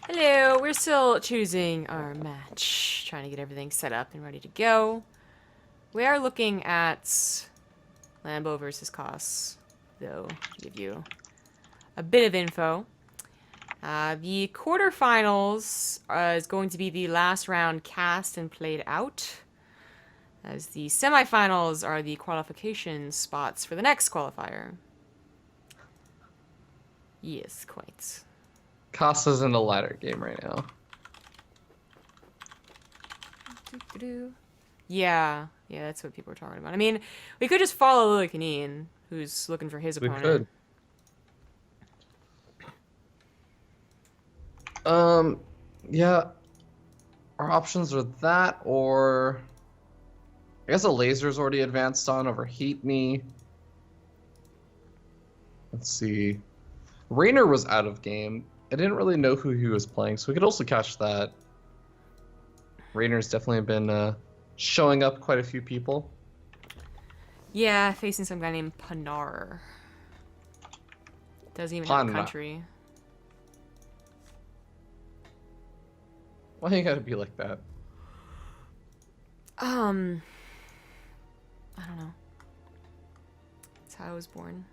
Hello, we're still choosing our match, trying to get everything set up and ready to go. We are looking at Lambo versus Cos, though, to give you a bit of info. The quarterfinals is going to be the last round cast and played out, as the semifinals are the qualification spots for the next qualifier. Yes, quite. Costa's in the ladder game right now. Yeah, that's what people are talking about. I mean, we could just follow Lilicanine, who's looking for his We opponent. could. Yeah. Our options are that, or I guess a laser's already advanced on over Heat Me. Let's see. Raynor was out of game. I didn't really know who he was playing, so we could also catch that. Raynor's definitely been showing up quite a few people. Yeah, facing some guy named Panar. Doesn't even have a country. Why you gotta be like that? I don't know. That's how I was born.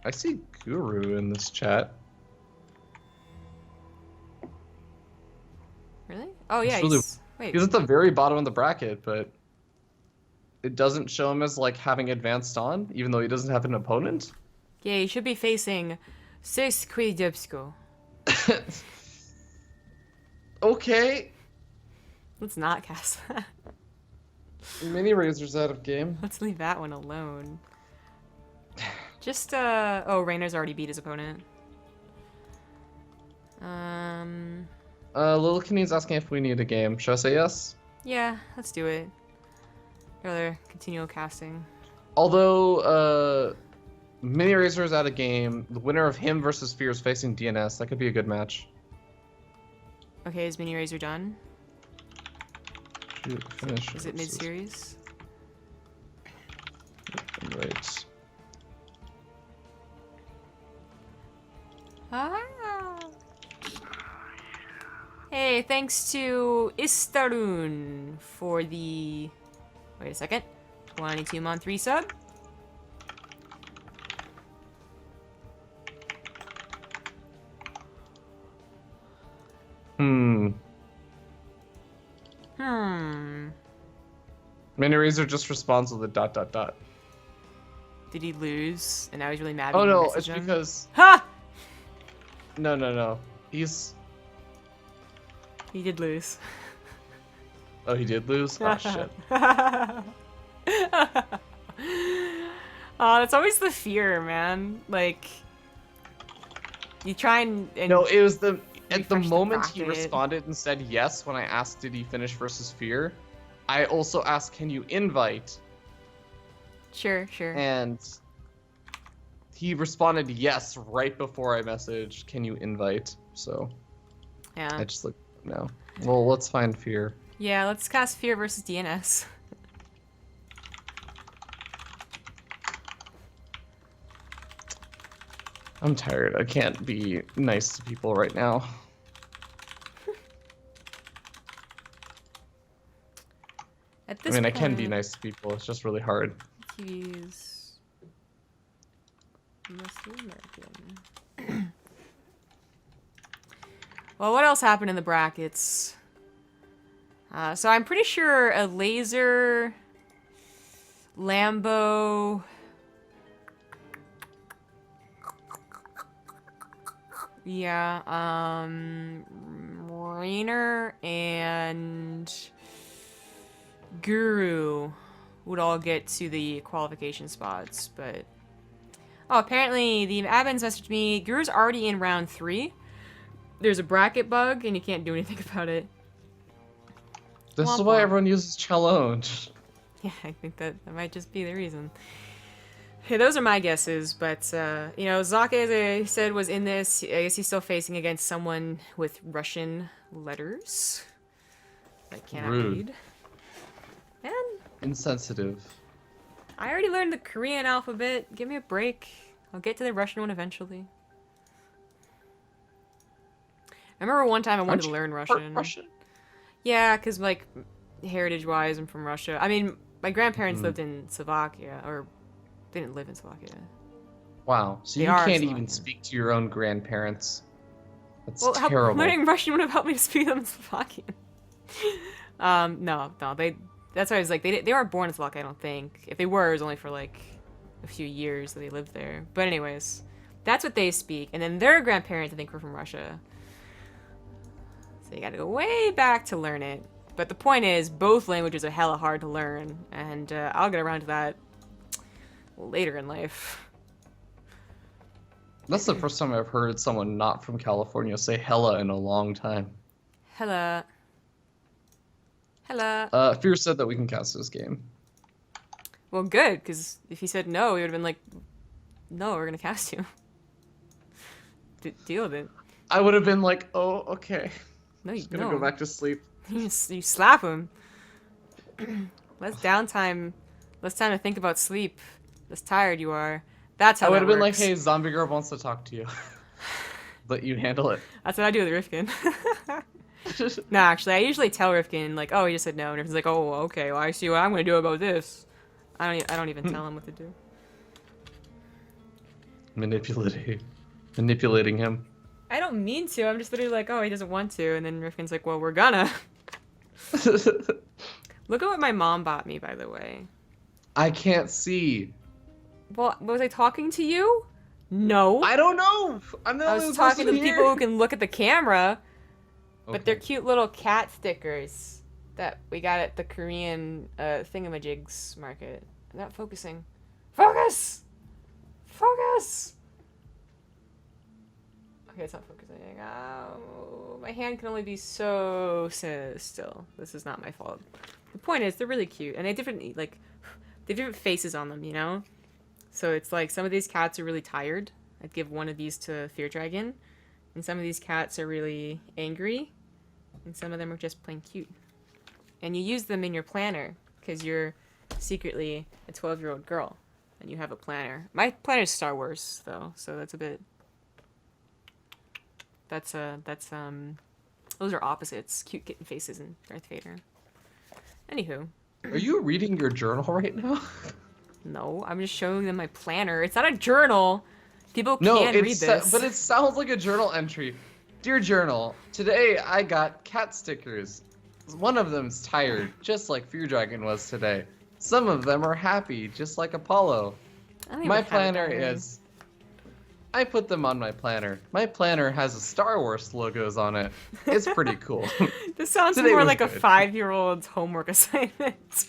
I see Guru in this chat. Really? Oh yeah, He's at the very bottom of the bracket, but it doesn't show him as like having advanced on, even though he doesn't have an opponent. Yeah, he should be facing Sesquidebsko. Okay. Let's not cast that. Mini Razor's out of game. Let's leave that one alone. Just, oh, Raynor's already beat his opponent. Lilkini's asking if we need a game. Should I say yes? Yeah, let's do it. Rather continual casting. Although, Mini Razor's out of game. The winner of him versus FeaR is facing DnS. That could be a good match. Okay, is Mini Razor done? Finish. Is it mid-series? Right. Ah. Hey, thanks to Istarun for the... Wait a second. 22-month resub. Mini Razor just responds with a ... Did he lose? And now he's really mad. Oh no, it's because... Ha! No. He's... He did lose. Oh, he did lose? Oh, shit. Oh, that's always the fear, man. Like, you try and no, it was the... At the moment bracket. he responded and said yes when I asked did he finish versus FeaR, I also asked can you invite? Sure. And he responded yes right before I messaged can you invite? So yeah. I just looked now. Well, let's find FeaR. Yeah, let's cast FeaR versus DnS. I'm tired. I can't be nice to people right now. At this point, I can be nice to people. It's just really hard. TV's mostly American. Well, what else happened in the brackets? So I'm pretty sure a laser, Lambo, yeah, Raynor and Guru would all get to the qualification spots, but... Oh, apparently the admins messaged me, Guru's already in round 3. There's a bracket bug, and you can't do anything about it. This is why everyone uses challenge. Yeah, I think that might just be the reason. Hey, those are my guesses, but, you know, Zake, as I said, was in this. I guess he's still facing against someone with Russian letters. I cannot read. Man. Insensitive. I already learned the Korean alphabet. Give me a break. I'll get to the Russian one eventually. I remember one time I wanted Aren't to you learn part Russian. Russian? Yeah, because, like, heritage-wise, I'm from Russia. I mean, my grandparents Mm. lived in Slovakia, or they didn't live in Slovakia. Wow. So They you are can't even Slovakian. speak to your own grandparents. That's Well, terrible. learning Russian would have helped me to speak them in Slovakian. No, that's why I was like, they weren't born in Slovakia, I don't think. If they were, it was only for, like, a few years that they lived there. But anyways, that's what they speak. And then their grandparents, I think, were from Russia. So you gotta go way back to learn it. But the point is, both languages are hella hard to learn, and I'll get around to that later in life. That's the first time I've heard someone not from California say hella in a long time. Hella. Hella. FeaR said that we can cast this game. Well, good, because if he said no, he would have been like, no, we're gonna cast you. Deal with it. I would have been like, oh, okay. No, you Just gonna no. go back to sleep. You slap him. Less downtime. Less time to think about sleep. Less tired you are. That's how I would that have been like, works. hey, zombie girl wants to talk to you. Let you handle it. That's what I do with Rifkin. No, actually, I usually tell Rifkin, like, oh, he just said no. And Rifkin's like, oh, okay, well, I see what I'm going to do about this. I don't even tell him what to do. Manipulating him. I don't mean to. I'm just literally like, oh, he doesn't want to. And then Rifkin's like, well, we're gonna. Look at what my mom bought me, by the way. I can't see. Well, was I talking to you? No. I don't know. I'm the I only was person talking to the here. people who can look at the camera. But Okay. they're cute little cat stickers that we got at the Korean thingamajigs market. I'm not focusing. Focus! Focus! Okay, it's not focusing. Oh, my hand can only be so still. This is not my fault. The point is, they're really cute, and they have different, like, they have different faces on them, you know? So it's like, some of these cats are really tired. I'd give one of these to FeaR Dragon. And some of these cats are really angry. And some of them are just plain cute. And you use them in your planner, because you're secretly a 12-year-old girl. And you have a planner. My planner's Star Wars, though, so that's a bit... those are opposites. Cute kitten faces and Darth Vader. Anywho. Are you reading your journal right now? No, I'm just showing them my planner. It's not a journal. People No, can read this. but it sounds like a journal entry. Dear journal, today I got cat stickers. One of them's tired, just like FeaR Dragon was today. Some of them are happy, just like Apollo. I don't even My have a planner diary. is... I put them on my planner. My planner has a Star Wars logos on it. It's pretty cool. This sounds Today more was like a good. 5-year-old's homework assignment.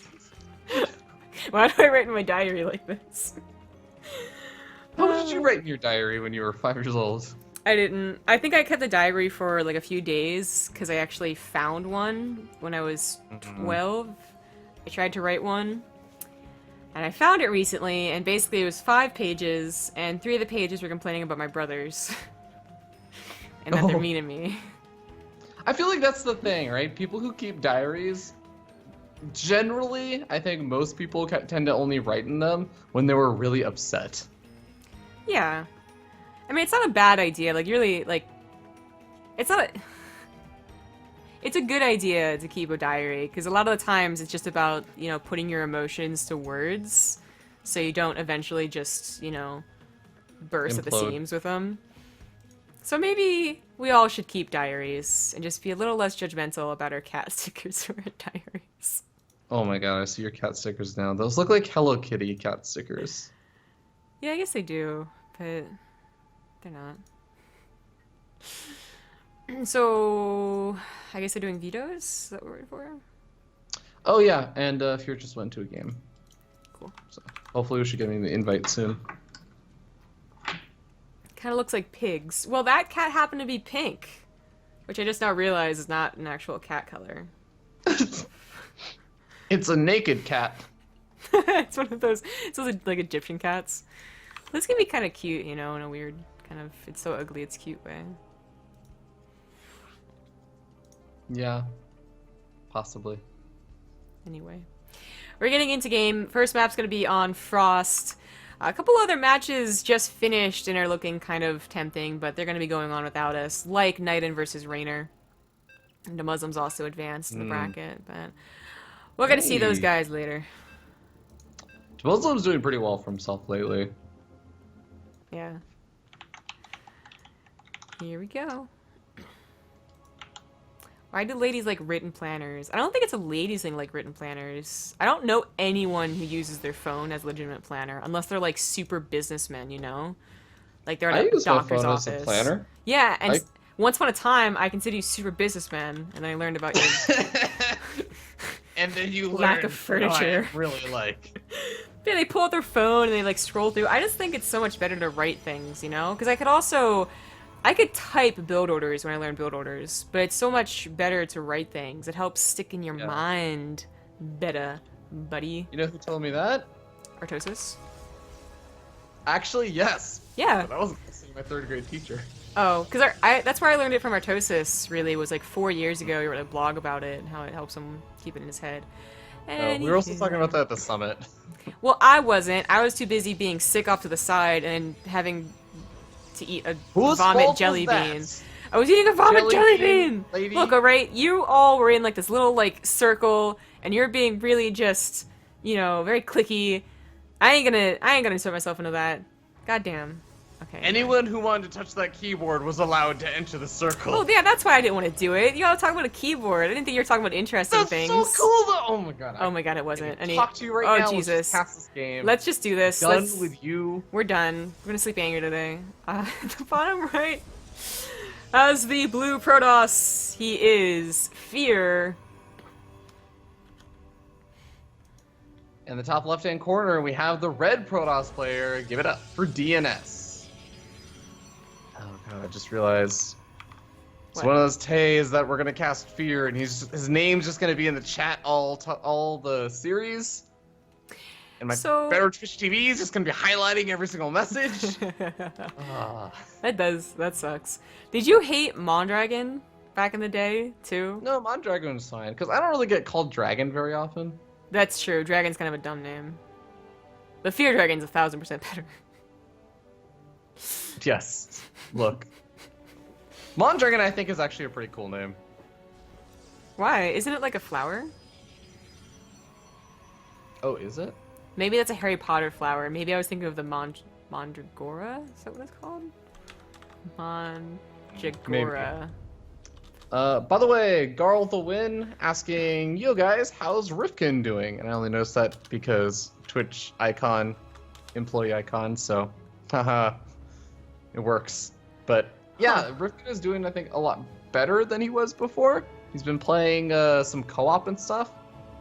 Why do I write in my diary like this? How did you write in your diary when you were 5 years old? I didn't. I think I kept the diary for like a few days because I actually found one when I was 12. I tried to write one. And I found it recently, and basically it was 5 pages, and 3 of the pages were complaining about my brothers. And that they're Oh. mean to me. I feel like that's the thing, right? People who keep diaries, generally, I think most people tend to only write in them when they were really upset. Yeah. I mean, it's not a bad idea. Like, really, like... It's not a... It's a good idea to keep a diary, because a lot of the times it's just about, you know, putting your emotions to words, so you don't eventually just, you know, burst at the Implode. seams with them. So maybe we all should keep diaries, and just be a little less judgmental about our cat stickers or our diaries. Oh my god, I see your cat stickers now. Those look like Hello Kitty cat stickers. Yeah, I guess they do, but they're not. So, I guess they're doing vetoes? Is that what we're for? Oh yeah, and FeaR just went to a game. Cool. So hopefully we should get the invite soon. Kind of looks like pigs. Well, that cat happened to be pink, which I just now realized is not an actual cat color. It's a naked cat. It's one of those, it's those like Egyptian cats. This can be kind of cute, you know, in a weird kind of, it's so ugly, it's cute way. Yeah, possibly. Anyway, we're getting into game. First map's gonna be on Frost. A couple other matches just finished and are looking kind of tempting, but they're going to be going on without us, like Knighton versus Raynor. And the Muslims also advanced in the bracket, but we're going to see those guys later. Muslim's doing pretty well for himself lately. Yeah. Here we go. Why do ladies like written planners? I don't think it's a ladies thing like written planners. I don't know anyone who uses their phone as a legitimate planner, unless they're like super businessmen, you know? Like they're at a doctor's office. As a planner. Yeah, and once upon a time, I considered you super businessman, and then I learned about your and then you lack of furniture. I really like. Yeah, they pull out their phone and they like scroll through. I just think it's so much better to write things, you know? Because I could type build orders when I learned build orders, but it's so much better to write things. It helps stick in your mind better, buddy. You know who told me that? Artosis? Actually, yes. Yeah. But I wasn't listening to my 3rd grade teacher. Oh, because that's where I learned it from Artosis, really. Was like 4 years ago. He wrote a blog about it and how it helps him keep it in his head. And we were also talking about that at the summit. Well, I wasn't. I was too busy being sick off to the side and having to eat a vomit jelly bean. I was eating a vomit jelly bean! Look, alright, you all were in like this little like circle, and you're being really just, you know, very cliquey. I ain't gonna insert myself into that. Goddamn. Okay. Anyone who wanted to touch that keyboard was allowed to enter the circle. Oh yeah, that's why I didn't want to do it. You all talking about a keyboard. I didn't think you were talking about interesting things. That's so cool though! Oh my god. Oh my god, it wasn't. Talk to you right now. Jesus. Let's just pass this game. Let's just do this. Done with you. We're done. We're gonna sleep angry today. At the bottom right, as the blue Protoss, he is FeaR. In the top left-hand corner, we have the red Protoss player. Give it up for DnS. Oh god, I just realized it's one of those days that we're gonna cast FeaR, and his name's just gonna be in the chat all the series. And my better Twitch TV is just gonna be highlighting every single message. That sucks. Did you hate Mondragon back in the day too? No, Mondragon's fine because I don't really get called Dragon very often. That's true. Dragon's kind of a dumb name. The FeaR Dragon's 1000% better. Yes. Look. Mondragon, I think, is actually a pretty cool name. Why? Isn't it like a flower? Oh, is it? Maybe that's a Harry Potter flower. Maybe I was thinking of the Mandragora? Is that what it's called? Mandragora. By the way, Garl the Win asking, yo guys, how's Rifkin doing? And I only noticed that because Twitch icon, employee icon, so haha, it works. But yeah, Rifkin is doing, I think, a lot better than he was before. He's been playing some co-op and stuff.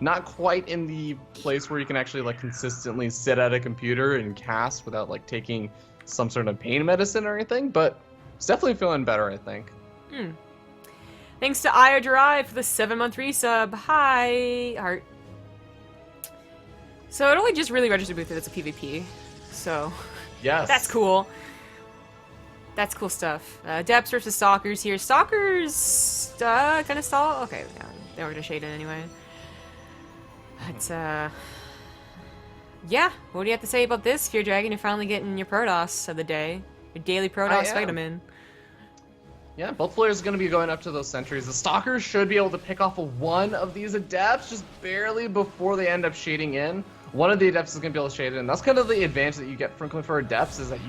Not quite in the place where you can actually like consistently sit at a computer and cast without like taking some sort of pain medicine or anything, but it's definitely feeling better, I think. Thanks to Io Drive for the 7-month resub. Hi, Heart. So it only just really registered with it as a PvP. So yes, that's cool. That's cool stuff. Depths versus Stalkers here. Stalkers gonna stall. Okay, yeah, they were gonna shade it anyway. But yeah. What do you have to say about this, FeaR Dragon? You're finally getting your Protoss of the day. Your daily Protoss vitamin. Yeah, both players are going to be going up to those sentries. The Stalkers should be able to pick off one of these Adepts just barely before they end up shading in. One of the Adepts is going to be able to shade in. That's kind of the advantage that you get from going for Adepts, is that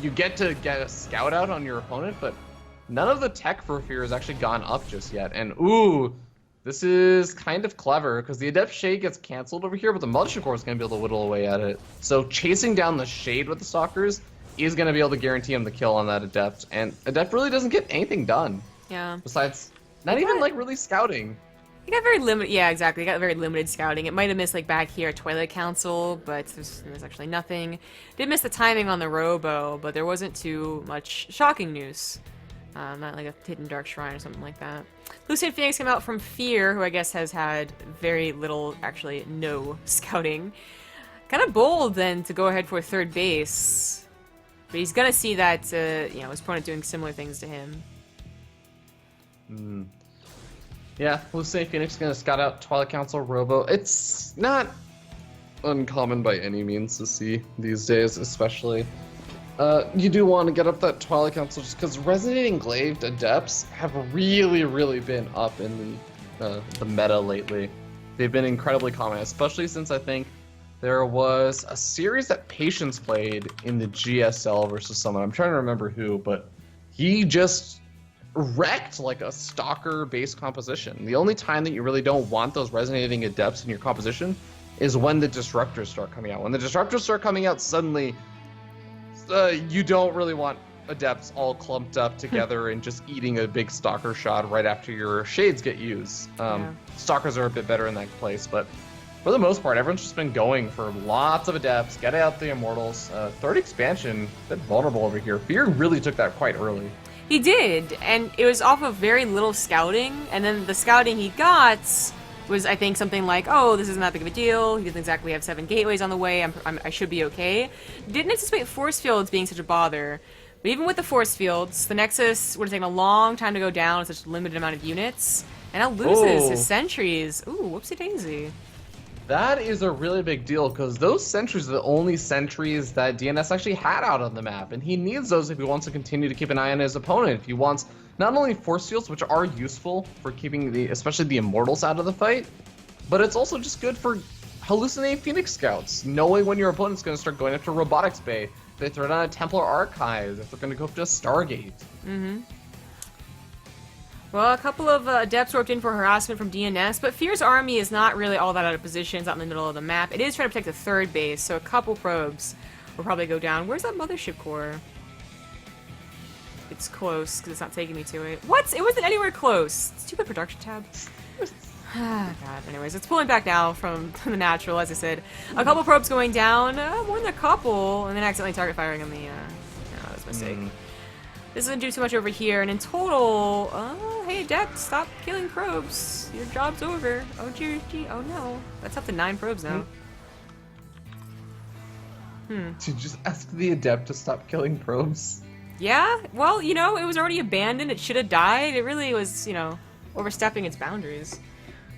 you get to get a scout out on your opponent, but none of the tech for FeaR has actually gone up just yet. And ooh, this is kind of clever, because the Adept Shade gets canceled over here, but the Militia Corps is going to be able to whittle away at it. So chasing down the Shade with the Stalkers is going to be able to guarantee him the kill on that Adept, and Adept really doesn't get anything done. Yeah. Besides, not even like really scouting. He got very limited. Yeah, exactly. He got very limited scouting. It might have missed like back here at Twilight Council, but there's actually nothing. Did miss the timing on the Robo, but there wasn't too much shocking news. Not like a hidden Dark Shrine or something like that. Lucid Phoenix came out from FeaR, who I guess has had very little, actually no scouting. Kind of bold then to go ahead for third base. But he's gonna see that, you know, his opponent doing similar things to him. Yeah, Lucid Phoenix is gonna scout out Twilight Council Robo. It's not uncommon by any means to see these days, especially. You do want to get up that Twilight Council just because Resonating Glaive Adepts have really been up in the meta lately. They've been incredibly common, especially since I think there was a series that Patience played in the GSL versus someone. I'm trying to remember who, but he just wrecked like a stalker-based composition. The only time that you really don't want those Resonating Adepts in your composition is when the Disruptors start coming out. When the Disruptors start coming out, suddenly you don't really want Adepts all clumped up together and just eating a big Stalker shot right after your Shades get used. Stalkers are a bit better in that place, but for the most part, everyone's just been going for lots of Adepts, get out the Immortals. Third expansion, a bit vulnerable over here. FeaR really took that quite early. He did, and it was off of very little scouting, and then the scouting he got was, I think, something like, oh, this isn't that big of a deal, he doesn't exactly have 7 gateways on the way, I should be okay. Didn't anticipate force fields being such a bother, but even with the force fields, the Nexus would have taken a long time to go down with such a limited amount of units, and now loses his sentries. Ooh, whoopsie-daisy. That is a really big deal, because those sentries are the only sentries that DnS actually had out on the map, and he needs those if he wants to continue to keep an eye on his opponent. If he wants not only force fields, which are useful for keeping especially the Immortals out of the fight, but it's also just good for hallucinating Phoenix Scouts, knowing when your opponent's going to start going after Robotics Bay, if they throw down a Templar Archive, if they're going to go up to a Stargate. Well, a couple of Adepts warped in for harassment from DnS, but FeaR's army is not really all that out of position. It's out in the middle of the map. It is trying to protect the third base, so a couple probes will probably go down. Where's that mothership core? It's close, because it's not taking me to it. What? It wasn't anywhere close. Stupid production tab. Ah, God. Anyways, it's pulling back now from the natural, as I said. A couple probes going down, more than a couple, and then accidentally target firing on the, no, that was a mistake. This doesn't do too much over here, and in total, hey Adept, stop killing probes. Your job's over. Oh gee, oh no. That's up to 9 probes now. To just ask the Adept to stop killing probes? Yeah, well, you know, it was already abandoned. It should have died. It really was, you know, overstepping its boundaries.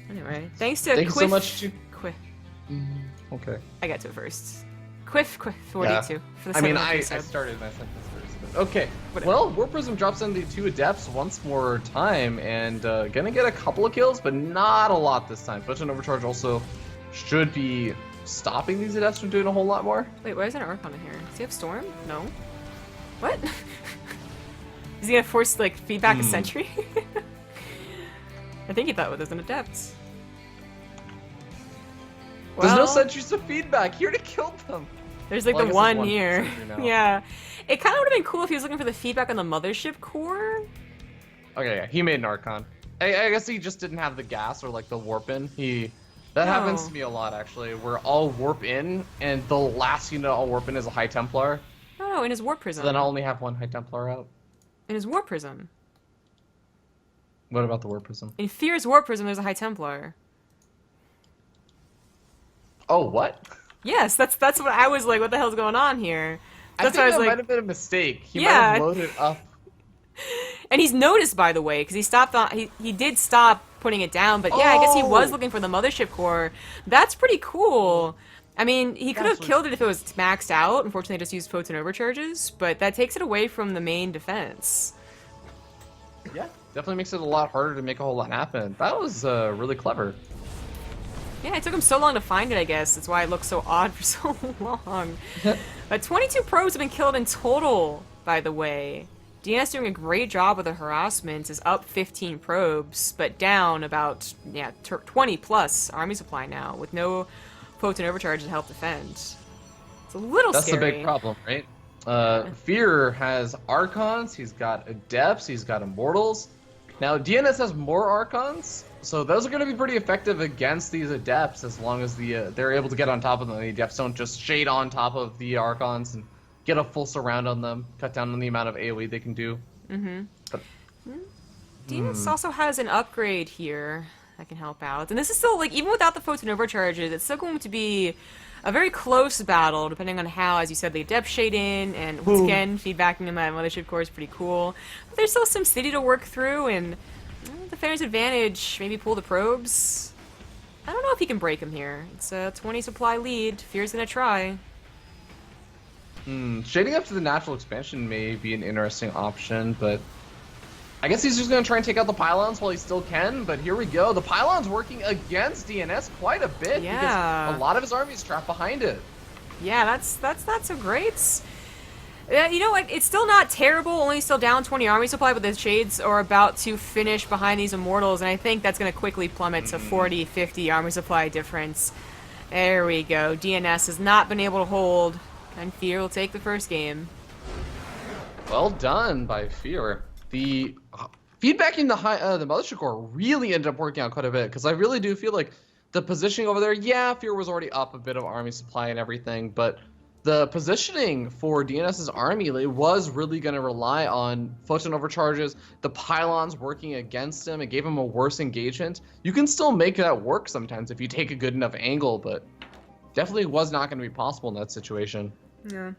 Anyway, thanks to Thanks so much to... Quiff. Okay. I got to it first. Quiff 42. Yeah. For the I mean, 7th I episode. started my sentence first. But okay. Whatever. Well, Warp Prism drops in the 2 Adepts once more time, and gonna get a couple of kills, but not a lot this time. Photon Overcharge also should be stopping these Adepts from doing a whole lot more. Wait, why is there an Archon in here? Does he have Storm? No. What? Is he gonna force, like, feedback a sentry? I think he thought it was an Adept. There's no Well, sentries to feedback. Here to kill them. there's like Well, I the guess one there's here. sentry now. Yeah. It kind of would have been cool if he was looking for the feedback on the mothership core. Okay, yeah, he made an Archon. I guess he just didn't have the gas or like the warp in. That happens to me a lot actually, where I'll warp in and the last unit I'll warp in is a High Templar. Oh, in his Warp Prism. So then I'll only have one High Templar out. In his Warp Prism. What about the Warp Prism? In FeaR's Warp Prism, there's a High Templar. Oh, what? Yes, that's what I was like, what the hell's going on here? That's I why I think was that like, might have been a mistake. He might Yeah. have loaded up. and he's noticed, by the way, because he stopped on, he did stop putting it down, but yeah, I guess he was looking for the mothership core. That's pretty cool. I mean, he could have That's killed it if it was maxed out. Unfortunately, I just used potent overcharges, but that takes it away from the main defense. Yeah, definitely makes it a lot harder to make a whole lot happen. That was really clever. Yeah, it took him so long to find it, I guess. That's why it looks so odd for so long. But 22 probes have been killed in total, by the way. DnS doing a great job with the harassment, is up 15 probes, but down about, 20 plus army supply now, with no potent overcharge to help defend. It's a little That's scary. the big problem, right? FeaR has Archons, he's got Adepts, he's got Immortals. Now, DnS has more Archons, so those are going to be pretty effective against these Adepts as long as they're able to get on top of them. The Adepts don't just shade on top of the Archons and get a full surround on them, cut down on the amount of AoE they can do. But, DnS also has an upgrade here that can help out. And this is still, like, even without the potent overcharges, it's still going to be a very close battle, depending on how, as you said, the Adept shade in, and once again, feedbacking in my mothership core is pretty cool. But there's still some city to work through, and Defender's advantage, maybe pull the probes. I don't know if he can break him here. It's a 20 supply lead. FeaR's gonna try. Shading up to the natural expansion may be an interesting option, but I guess he's just going to try and take out the pylons while he still can, but here we go. The pylon's working against DnS quite a bit because a lot of his army's trapped behind it. Yeah, that's not so great. You know what? It's still not terrible, only still down 20 army supply, but the Shades are about to finish behind these Immortals, and I think that's going to quickly plummet to 40, 50 army supply difference. There we go. DnS has not been able to hold, and FeaR will take the first game. Well done by FeaR. The feedback in the Mothership Core really ended up working out quite a bit, because I really do feel like the positioning over there, yeah, FeaR was already up a bit of army supply and everything, but the positioning for DNS's army was really going to rely on photon overcharges, the pylons working against him. It gave him a worse engagement. You can still make that work sometimes if you take a good enough angle, but definitely was not going to be possible in that situation. Yeah.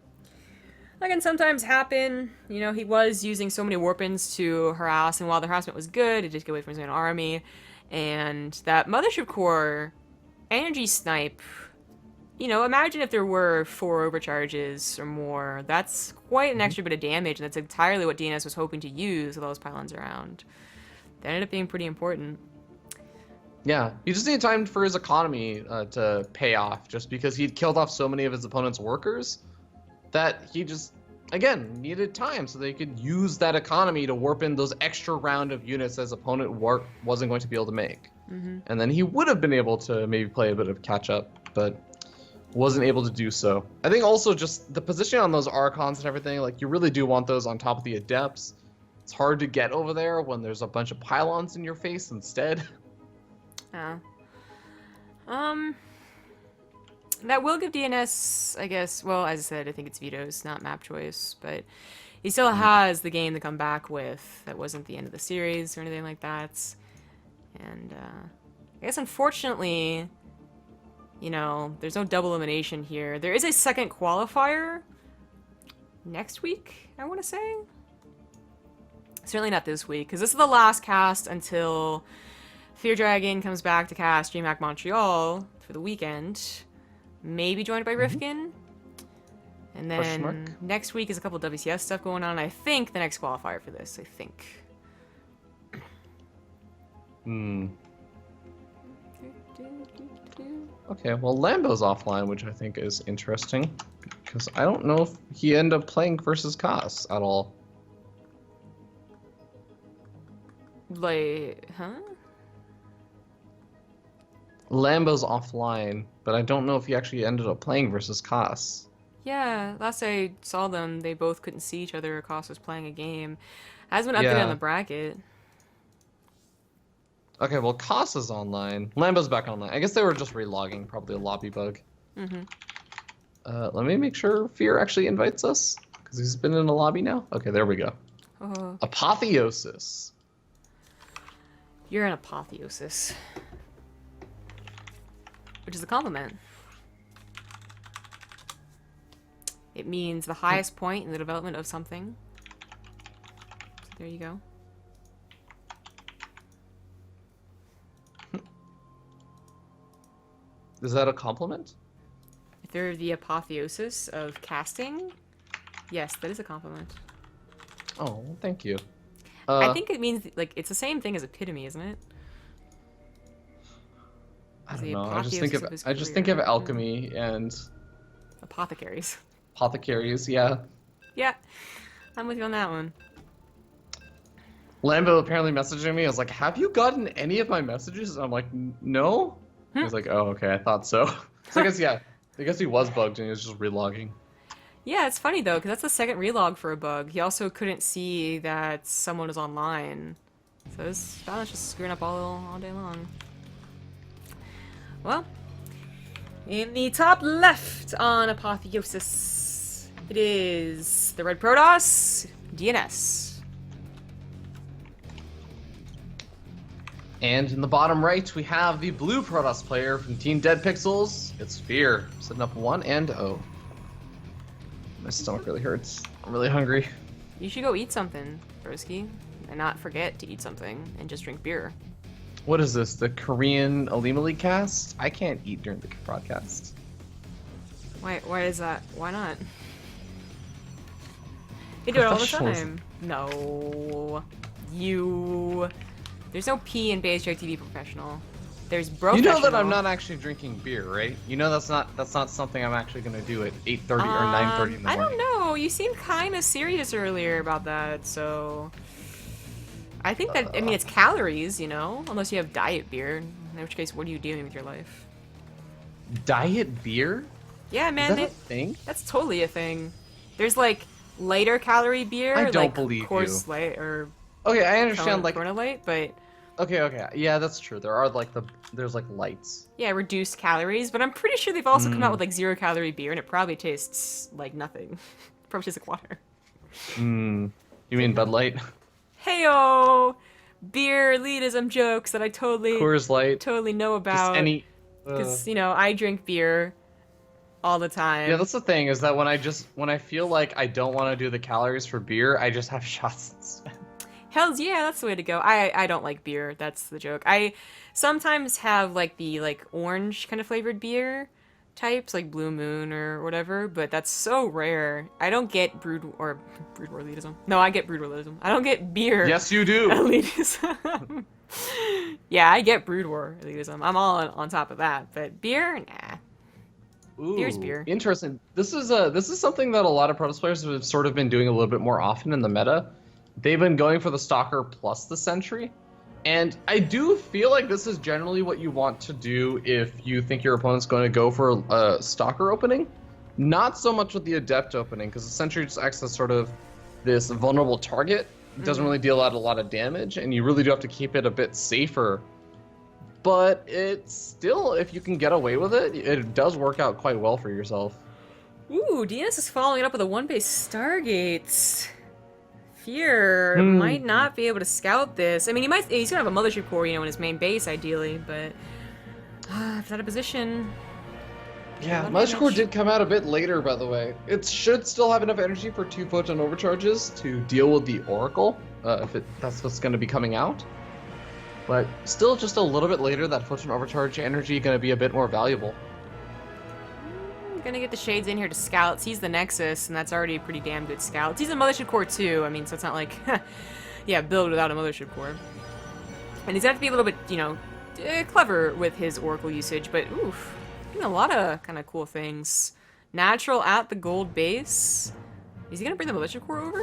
That can sometimes happen. You know, he was using so many warpins to harass, and while the harassment was good, it did get away from his own army. And that Mothership Core energy snipe, you know, imagine if there were 4 overcharges or more. That's quite an extra bit of damage, and that's entirely what DNS was hoping to use with all those pylons around. That ended up being pretty important. Yeah, he just needed time for his economy to pay off, just because he'd killed off so many of his opponent's workers that he just, again, needed time so they could use that economy to warp in those extra round of units his opponent wasn't going to be able to make. And then he would have been able to maybe play a bit of catch up, but wasn't able to do so. I think also just the positioning on those Archons and everything, like you really do want those on top of the Adepts. It's hard to get over there when there's a bunch of pylons in your face instead. That will give DNS, I guess, well, as I said, I think it's vetoes, not map choice, but he still has the game to come back with. That wasn't the end of the series or anything like that. And, I guess unfortunately, you know, there's no double elimination here. There is a second qualifier next week, I want to say. Certainly not this week, because this is the last cast until FeaR Dragon comes back to cast DreamHack Montreal for the weekend. Maybe joined by Rifkin. And then next week is a couple of WCS stuff going on. I think the next qualifier for this, I think. Okay, well, Lambo's offline, which I think is interesting, because I don't know if he ended up playing versus Cos at all. Like, huh? Lambo's offline, but I don't know if he actually ended up playing versus Cos. Yeah, last I saw them, they both couldn't see each other. Cos was playing a game. Hasn't been updated on the bracket. Okay, well, Cos is online. Lambo's back online. I guess they were just relogging, probably a lobby bug. Let me make sure FeaR actually invites us, because he's been in a lobby now. Okay, there we go. Apotheosis. You're an apotheosis. Which is a compliment. It means the highest point in the development of something. So there you go. Is that a compliment? If they're the apotheosis of casting, yes, that is a compliment. Oh, thank you. I think it means, like, it's the same thing as epitome, isn't it? I don't know. I just think of alchemy and apothecaries. Apothecaries, yeah. Yeah, I'm with you on that one. Lambo apparently messaging me. I was like, "Have you gotten any of my messages?" And I'm like, "No." He was like, "Oh, okay, I thought so." So I guess I guess he was bugged and he was just relogging. Yeah, it's funny though, because that's the second relog for a bug. He also couldn't see that someone was online, so this balance just screwing up all day long. Well, in the top left on Apotheosis, it is the Red Protoss, DNS. And in the bottom right, we have the blue Protoss player from Team Dead Pixels. It's FeaR, setting up 1-0. My stomach really hurts. I'm really hungry. You should go eat something, broski, and not forget to eat something and just drink beer. What is this? The Korean Alimali cast? I can't eat during the broadcast. Why is that? Why not? They do it all the time. No. There's no P in BaseTradeTV professional. There's professional. You know that I'm not actually drinking beer, right? You know that's not something I'm actually gonna do at 8:30 or 9:30 in the morning. I don't know. You seemed kind of serious earlier about that, so I think that I mean it's calories, you know, unless you have diet beer. In which case, what are you doing with your life? Diet beer? Yeah, man. Is that a thing? That's totally a thing. There's like lighter calorie beer. I don't like believe Coors you. Light or Okay, I understand like Corona Light, but okay, yeah, that's true. There are like there's like lights. yeah, reduced calories. But I'm pretty sure they've also come out with like 0-calorie beer, and it probably tastes like nothing. Probably tastes like water. You mean Bud Light? Heyo, beer elitism jokes that I Coors Light. totally know Just about. any. Because you know I drink beer all the time. Yeah, that's the thing is that when I feel like I don't want to do the calories for beer, I just have shots instead. Hells yeah, that's the way to go. I don't like beer. That's the joke. I sometimes have like the orange kind of flavored beer types, like Blue Moon or whatever, but that's so rare. I don't get Brood War elitism. No, I get Brood War elitism. I don't get beer. Yes, you do. Elitism. Yeah, I get Brood War elitism. I'm all on top of that, but beer, nah. Ooh, Beer's beer. Interesting. This is something that a lot of Protoss players have sort of been doing a little bit more often in the meta. They've been going for the Stalker plus the Sentry. And I do feel like this is generally what you want to do if you think your opponent's going to go for a Stalker opening. Not so much with the Adept opening, because the Sentry just acts as sort of this vulnerable target. It doesn't really deal out a lot of damage, and you really do have to keep it a bit safer. But it's still, if you can get away with it, it does work out quite well for yourself. Ooh, DnS is following it up with a 1-base Stargate. FeaR might not be able to scout this. I mean, he's gonna have a mothership core, you know, in his main base, ideally, but if it's out of position. Yeah, Mothership Core did come out a bit later, by the way. It should still have enough energy for 2 photon overcharges to deal with the Oracle, that's what's going to be coming out. But still, just a little bit later, that photon overcharge energy going to be a bit more valuable. I'm gonna get the Shades in here to scout. He's the Nexus, and that's already a pretty damn good scout. He's a Mothership Core too, I mean, so it's not like, yeah, build without a Mothership Core. And he's got to be a little bit, you know, clever with his Oracle usage, but oof, doing a lot of kind of cool things. Natural at the gold base. Is he gonna bring the Militia Core over?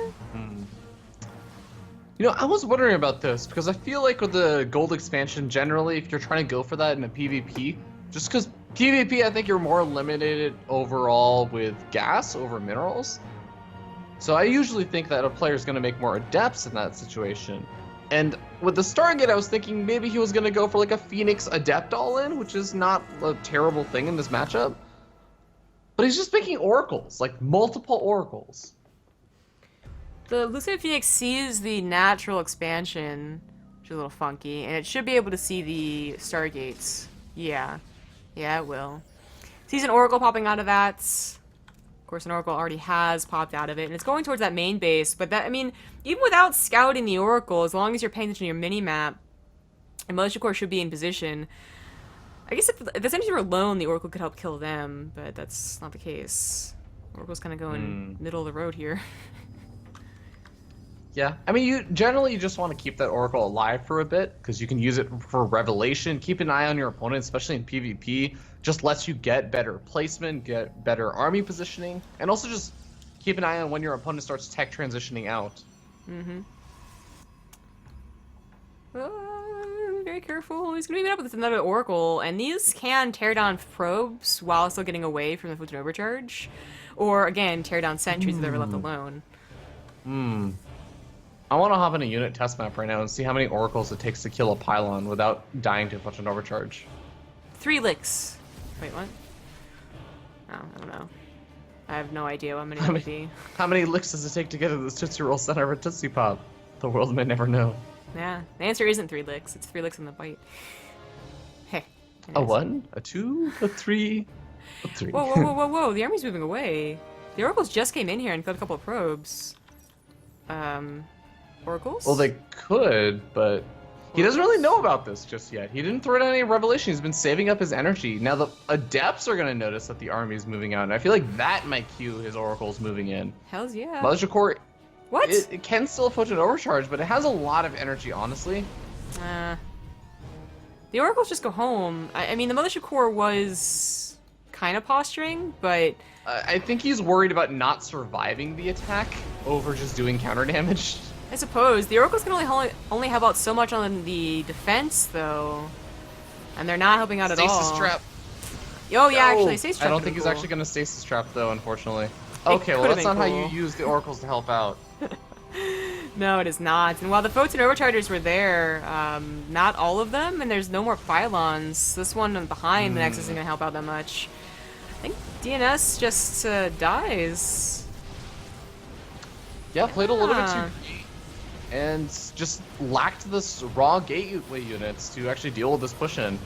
You know, I was wondering about this, because I feel like with the gold expansion, generally, if you're trying to go for that in a PvP, just because PvP, I think you're more limited overall with gas over minerals. So I usually think that a player is going to make more adepts in that situation. And with the Stargate, I was thinking maybe he was going to go for like a Phoenix Adept all-in, which is not a terrible thing in this matchup. But he's just picking Oracles, like multiple Oracles. The Lucid Phoenix sees the natural expansion, which is a little funky, and it should be able to see the Stargates. Yeah. Yeah, it will. Sees an Oracle popping out of that. Of course, an Oracle already has popped out of it, and it's going towards that main base, but that, I mean, even without scouting the Oracle, as long as you're paying attention to your mini-map, and Militia Core should be in position. I guess if the Sentries were alone, the Oracle could help kill them, but that's not the case. Oracle's kind of going middle of the road here. Yeah, I mean, you generally just want to keep that Oracle alive for a bit, because you can use it for Revelation. Keep an eye on your opponent, especially in PvP. Just lets you get better placement, get better army positioning, and also just keep an eye on when your opponent starts tech transitioning out. Very careful. He's going to meet up with another Oracle, and these can tear down probes while still getting away from the Photon Overcharge. Or, again, tear down sentries if they're left alone. I want to hop in a unit test map right now and see how many Oracles it takes to kill a pylon without dying to Photon Overcharge. 3 licks. Wait, what? Oh, I don't know. I have no idea how many it would be. How many licks does it take to get to this Tootsie Roll center of a Tootsie Pop? The world may never know. Yeah, the answer isn't 3 licks. It's 3 licks in the bite. Hey. A 1, a 2, a 3, a 3. Whoa, whoa, whoa, whoa, whoa. The army's moving away. The Oracles just came in here and killed a couple of probes. Oracles? Well, they could, but He doesn't really know about this just yet. He didn't throw down any revelation. He's been saving up his energy. Now the adepts are going to notice that the army is moving out, and I feel like that might cue his oracles moving in. Hells yeah. Mothership Core, What? it can still afford an overcharge, but it has a lot of energy, honestly. The oracles just go home. I mean, the Mothership Core was kind of posturing, but... I think he's worried about not surviving the attack over just doing counter damage. I suppose. The oracles can only help out so much on the defense, though. And they're not helping out at all. Stasis trap. Oh, yeah, actually, stasis trap. I don't think he's cool. actually going to stasis trap, though, unfortunately. Okay, well, that's not how you use the oracles to help out. No, it is not. And while the Photon Overchargers were there, not all of them, and there's no more pylons. This one behind the Nexus isn't going to help out that much. I think DnS just dies. Yeah, played a little bit too free, and just lacked the raw gateway units to actually deal with this push-in.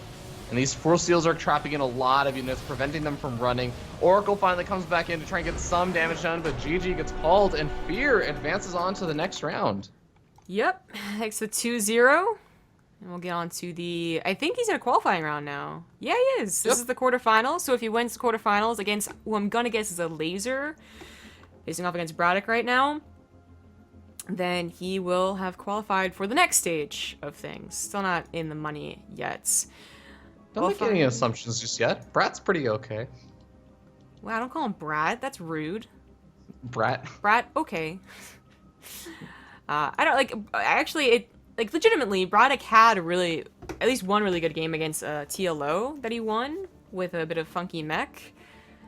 And these Force Seals are trapping in a lot of units, preventing them from running. Oracle finally comes back in to try and get some damage done, but GG gets called, and FeaR advances on to the next round. Yep, takes the 2-0. And we'll get on to the... I think he's in a qualifying round now. Yeah, he is. This is the quarterfinals, so if he wins the quarterfinals against who I'm gonna guess is a Laser, facing off against Braddock right now, then he will have qualified for the next stage of things. Still not in the money yet. Don't make any assumptions just yet. Brat's pretty okay. Wow, don't call him Brat. That's rude. Brat. Brat, okay. I don't like. Actually, legitimately, Braddock had at least one really good game against TLO that he won with a bit of funky mech.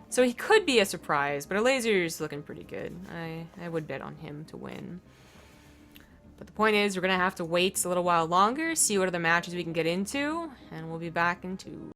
So he could be a surprise, but a Laser's looking pretty good. I would bet on him to win. But the point is, we're going to have to wait a little while longer, see what other matches we can get into, and we'll be back in 2.